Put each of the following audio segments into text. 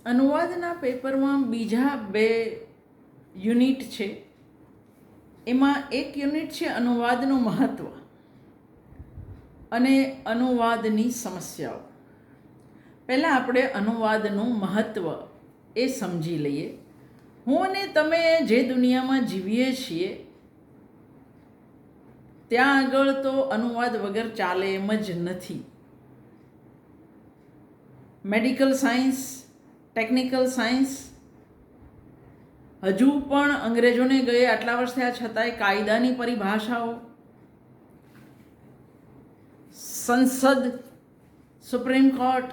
અનુવાદના પેપરમાં બીજા 2 યુનિટ છે. એમાં એક યુનિટ છે અનુવાદનું મહત્ત્વ અને અનુવાદની સમસ્યાઓ. પહેલાં આપણે અનુવાદનું મહત્ત્વ એ સમજી લઈએ. હું અને તમે જે દુનિયામાં જીવીએ છીએ ત્યાં આગળ તો અનુવાદ વગર ચાલે એમ જ નથી. મેડિકલ સાયન્સ, ટેકનિકલ સાયન્સ હજુ પણ અંગ્રેજોને ગયે આટલા વર્ષ થયા છતાંય કાયદાની પરિભાષાઓ, સંસદ, સુપ્રીમ કોર્ટ,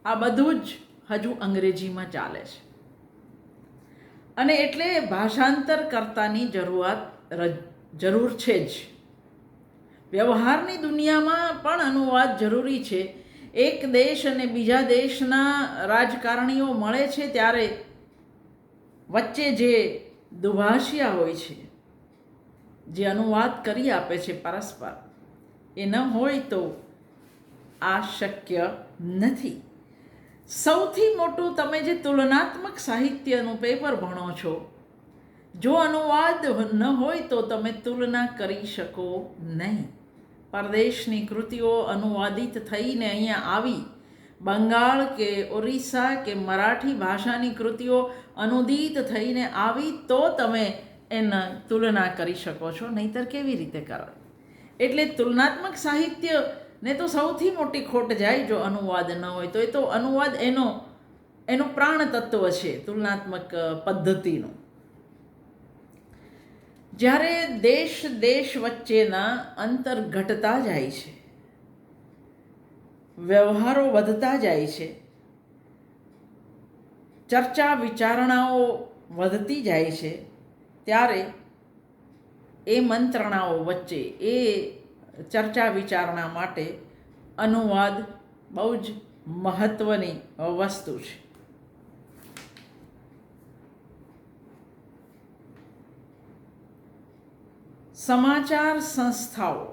આ બધું જ હજુ અંગ્રેજીમાં ચાલે છે. અને એટલે ભાષાંતર કરતાની જરૂર છે જ. વ્યવહારની દુનિયામાં પણ અનુવાદ જરૂરી છે. એક દેશ અને બીજા દેશના રાજકારણીઓ મળે છે ત્યારે વચ્ચે જે દુભાષિયા હોય છે, જે અનુવાદ કરી આપે છે પરસ્પર, એ ન હોય તો આ શક્ય નથી. સૌથી મોટું, તમે જે તુલનાત્મક સાહિત્યનું પેપર ભણો છો, જો અનુવાદ ન હોય તો તમે તુલના કરી શકો નહીં. પરદેશની કૃતિઓ અનુવાદિત થઈને અહીંયા આવી, બંગાળ કે ઓરિસ્સા કે મરાઠી ભાષાની કૃતિઓ અનુદિત થઈને આવી તો તમે એના તુલના કરી શકો છો, નહીંતર કેવી રીતે કરો? એટલે તુલનાત્મક સાહિત્યને તો સૌથી મોટી ખોટ જાય જો અનુવાદ ન હોય તો. એ તો અનુવાદ એનો પ્રાણ તત્વ છે તુલનાત્મક પદ્ધતિનું. જ્યારે દેશ વચ્ચેના અંતર ઘટતા જાય છે, વ્યવહારો વધતા જાય છે, ચર્ચા વિચારણાઓ વધતી જાય છે, ત્યારે એ મંત્રણાઓ વચ્ચે, એ ચર્ચા વિચારણા માટે અનુવાદ બહુ જ મહત્ત્વની વસ્તુ છે. સમાચાર સંસ્થાઓ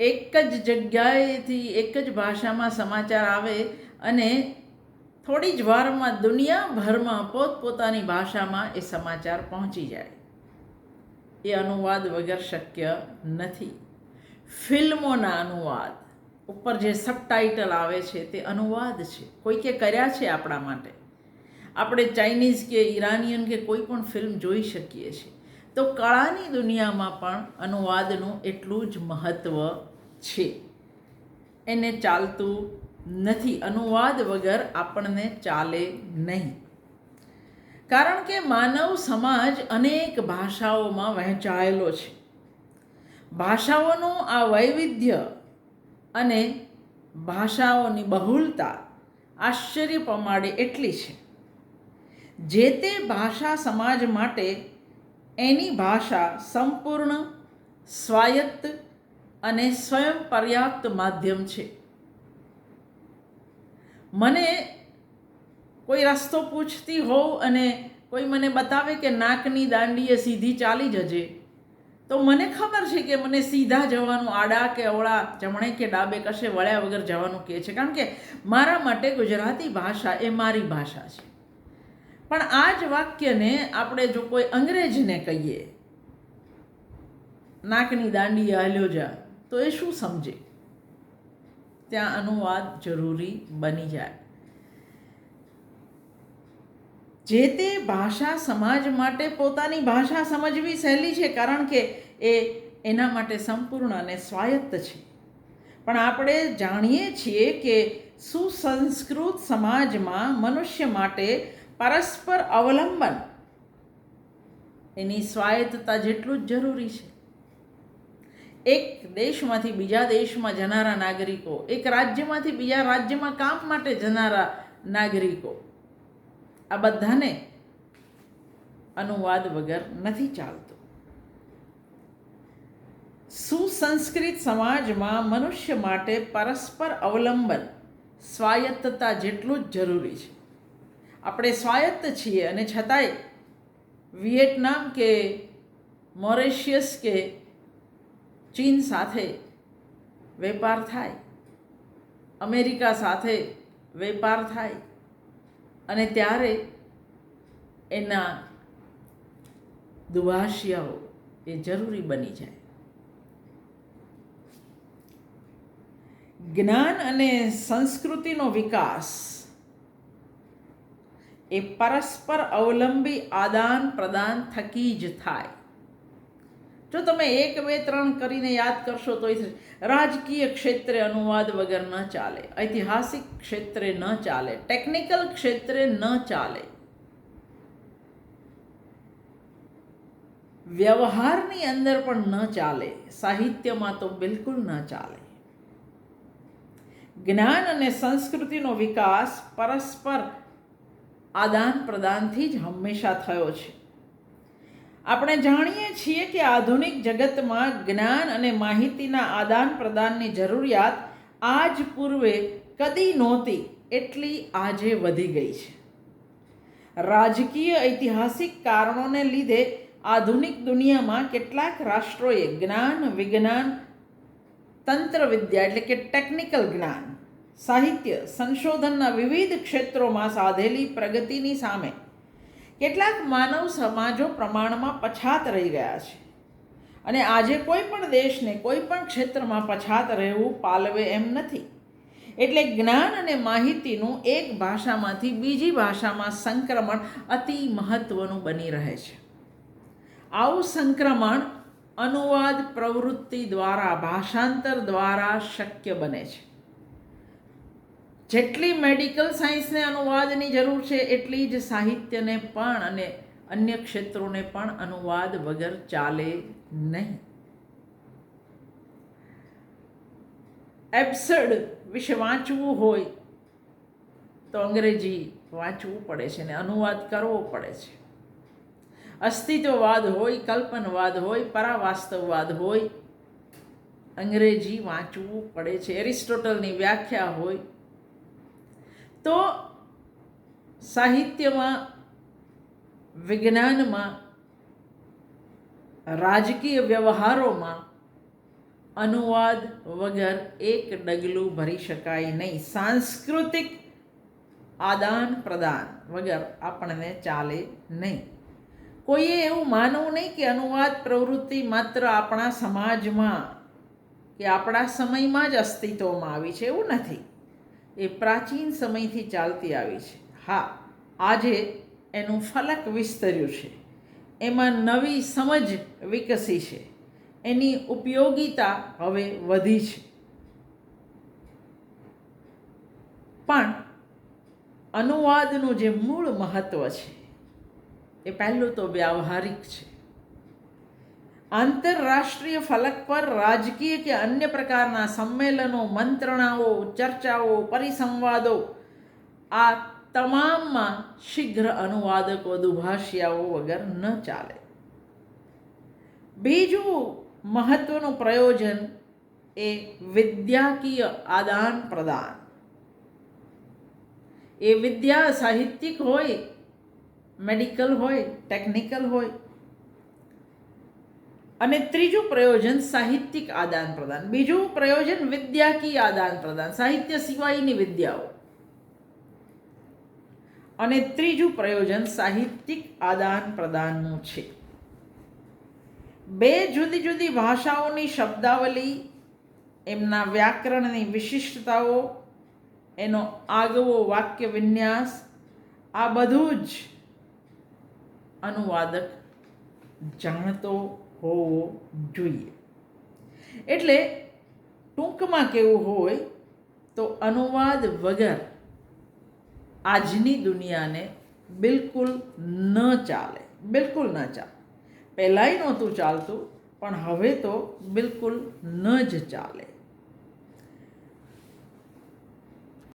એક જ જગ્યાએથી એક જ ભાષામાં સમાચાર આવે અને થોડી જ વારમાં દુનિયાભરમાં પોતપોતાની ભાષામાં એ સમાચાર પહોંચી જાય. એ અનુવાદ વગર શક્ય નથી. ફિલ્મોના અનુવાદ ઉપર જે સબટાઇટલ આવે છે તે અનુવાદ છે, કોઈકે કર્યા છે આપણા માટે. આપણે ચાઇનીઝ કે ઈરાનિયન કે કોઈ પણ ફિલ્મ જોઈ શકીએ છીએ. તો કળાની દુનિયામાં પણ અનુવાદનું એટલું જ મહત્ત્વ છે. એને ચાલતું નથી. અનુવાદ વગર આપણને ચાલે નહીં. કારણ કે માનવ સમાજ અનેક ભાષાઓમાં વહેંચાયેલો છે. ભાષાઓનું આ વૈવિધ્ય અને ભાષાઓની બહુલતા આશ્ચર્ય પમાડે એટલી છે. જે તે ભાષા સમાજ માટે એની ભાષા સંપૂર્ણ, સ્વાયત્ત અને સ્વયં પર્યાપ્ત માધ્યમ છે. મને કોઈ રસ્તો પૂછતી હોઉં અને કોઈ મને બતાવે કે નાકની દાંડીએ સીધી ચાલી જજે, તો મને ખબર છે કે મને સીધા જવાનું, આડા કે અવળા, જમણે કે ડાબે કશે વળ્યા વગર જવાનું કહે છે. કારણ કે મારા માટે ગુજરાતી ભાષા એ મારી ભાષા છે. પણ આ જ વાક્યને આપણે જો કોઈ અંગ્રેજને કહીએ, નાકની દાંડીએ હાલ્યો જા, તો એ શું સમજે? ત્યાં અનુવાદ જરૂરી બની જાય. જે તે ભાષા સમાજ માટે પોતાની ભાષા સમજવી સહેલી છે, કારણ કે એ એના માટે સંપૂર્ણ અને સ્વાયત્ત છે. પણ આપણે જાણીએ છીએ કે સુસંસ્કૃત સમાજમાં મનુષ્ય માટે પરસ્પર અવલંબન એની સ્વાયત્તતા જેટલું જ જરૂરી છે. એક દેશમાંથી બીજા દેશમાં જનારા નાગરિકો, એક રાજ્યમાંથી બીજા રાજ્યમાં કામ માટે જનારા નાગરિકો, આ બધાને અનુવાદ વગર નથી ચાલતું. સુસંસ્કૃત સમાજમાં મનુષ્ય માટે પરસ્પર અવલંબન, સ્વાયત્તતા જેટલું જ જરૂરી છે. આપણે સ્વાયત્ત છીએ અને છતાંય વિયેટનામ કે મોરેશિયસ કે ચીન સાથે વેપાર થાય અમેરિકા સાથે વેપાર થાય અને ત્યારે એના દુભાષિયાઓ એ જરૂરી બની જાય. જ્ઞાન અને સંસ્કૃતિનો વિકાસ એ પરસ્પર અવલંબી આદાન પ્રદાન થકી જ થાય. જો તમે 1, 2, 3 કરીને યાદ કરશો તો રાજકીય ક્ષેત્રે અનુવાદ વગર ન ચાલે, ઐતિહાસિક ક્ષેત્રે ન ચાલે, ટેકનિકલ ક્ષેત્રે ન ચાલે, વ્યવહારની અંદર પણ ન ચાલે, સાહિત્યમાં તો બિલકુલ ન ચાલે. જ્ઞાન અને સંસ્કૃતિનો વિકાસ પરસ્પર આદાન પ્રદાનથી જ હંમેશા થયો છે. આપણે જાણીએ છીએ કે આધુનિક જગતમાં જ્ઞાન અને માહિતીના આદાન પ્રદાનની જરૂરિયાત આજ પૂર્વે કદી નહોતી એટલી આજે વધી ગઈ છે. રાજકીય ઐતિહાસિક કારણોને લીધે આધુનિક દુનિયામાં કેટલાક રાષ્ટ્રોએ જ્ઞાન, વિજ્ઞાન, તંત્ર વિદ્યા એટલે કે ટેકનિકલ જ્ઞાન, સાહિત્ય, સંશોધનના વિવિધ ક્ષેત્રોમાં સાધેલી પ્રગતિની સામે કેટલાક માનવ સમાજો પ્રમાણમાં પછાત રહી ગયા છે. અને આજે કોઈ પણ દેશને કોઈ પણ ક્ષેત્રમાં પછાત રહેવું પાલવે એમ નથી. એટલે જ્ઞાન અને માહિતીનું એક ભાષામાંથી બીજી ભાષામાં સંક્રમણ અતિ મહત્વનું બની રહે છે. આવું સંક્રમણ અનુવાદ પ્રવૃત્તિ દ્વારા, ભાષાંતર દ્વારા શક્ય બને છે. જેટલી મેડિકલ સાયન્સને અનુવાદની જરૂર છે એટલી જ સાહિત્યને પણ અને અન્ય ક્ષેત્રોને પણ અનુવાદ વગર ચાલે નહીં. એબ્સર્ડ વિશે વાંચવું હોય તો અંગ્રેજી વાંચવું પડે છે ને અનુવાદ કરવો પડે છે. અસ્તિત્વવાદ હોય, કલ્પનવાદ હોય, પરાવાસ્તવવાદ હોય, અંગ્રેજી વાંચવું પડે છે. એરિસ્ટોટલની વ્યાખ્યા હોય તો સાહિત્યમાં, વિજ્ઞાનમાં, રાજકીય વ્યવહારોમાં અનુવાદ વગર એક ડગલું ભરી શકાય નહીં. સાંસ્કૃતિક આદાન પ્રદાન વગર આપણને ચાલે નહીં. કોઈએ એવું માનવું નહીં કે અનુવાદ પ્રવૃત્તિ માત્ર આપણા સમાજમાં કે આપણા સમયમાં જ અસ્તિત્વમાં આવી છે, એવું નથી. એ પ્રાચીન સમયથી ચાલતી આવી છે. હા, આજે એનું ફલક વિસ્તર્યું છે, એમાં નવી સમજ વિકસી છે, એની ઉપયોગિતા હવે વધી છે. પણ અનુવાદનું જે મૂળ મહત્ત્વ છે એ પહેલું તો વ્યાવહારિક છે. આંતરરાષ્ટ્રીય ફલક પર રાજકીય કે અન્ય પ્રકારના સંમેલનો, મંત્રણાઓ, ચર્ચાઓ, પરિસંવાદો આ તમામમાં શીઘ્ર અનુવાદકો, દુભાષિયાઓ વગર ન ચાલે. બીજું મહત્વનું પ્રયોજન એ વિદ્યાકીય આદાન પ્રદાન. એ વિદ્યા સાહિત્યિક હોય, મેડિકલ હોય, ટેકનિકલ હોય. અને ત્રીજું પ્રયોજન સાહિત્યિક આદાન પ્રદાન. બીજું પ્રયોજન વિદ્યાકીય આદાન પ્રદાન, સાહિત્ય સિવાયની વિદ્યાઓ. અને ત્રીજું પ્રયોજન સાહિત્યિક આદાન પ્રદાનનું છે. બે જુદી જુદી ભાષાઓની શબ્દાવલી, એમના વ્યાકરણની વિશિષ્ટતાઓ, એનો આગવો વાક્ય વિન્યાસ, આ બધું જ અનુવાદક જાણતો હોવો જોઈએ. એટલે ટૂંકમાં કહેવું હોય તો અનુવાદ વગર આજની દુનિયાને બિલકુલ ન ચાલે, બિલકુલ ન ચાલે. પહેલાંય નહોતું ચાલતું, પણ હવે તો બિલકુલ ન જ ચાલે.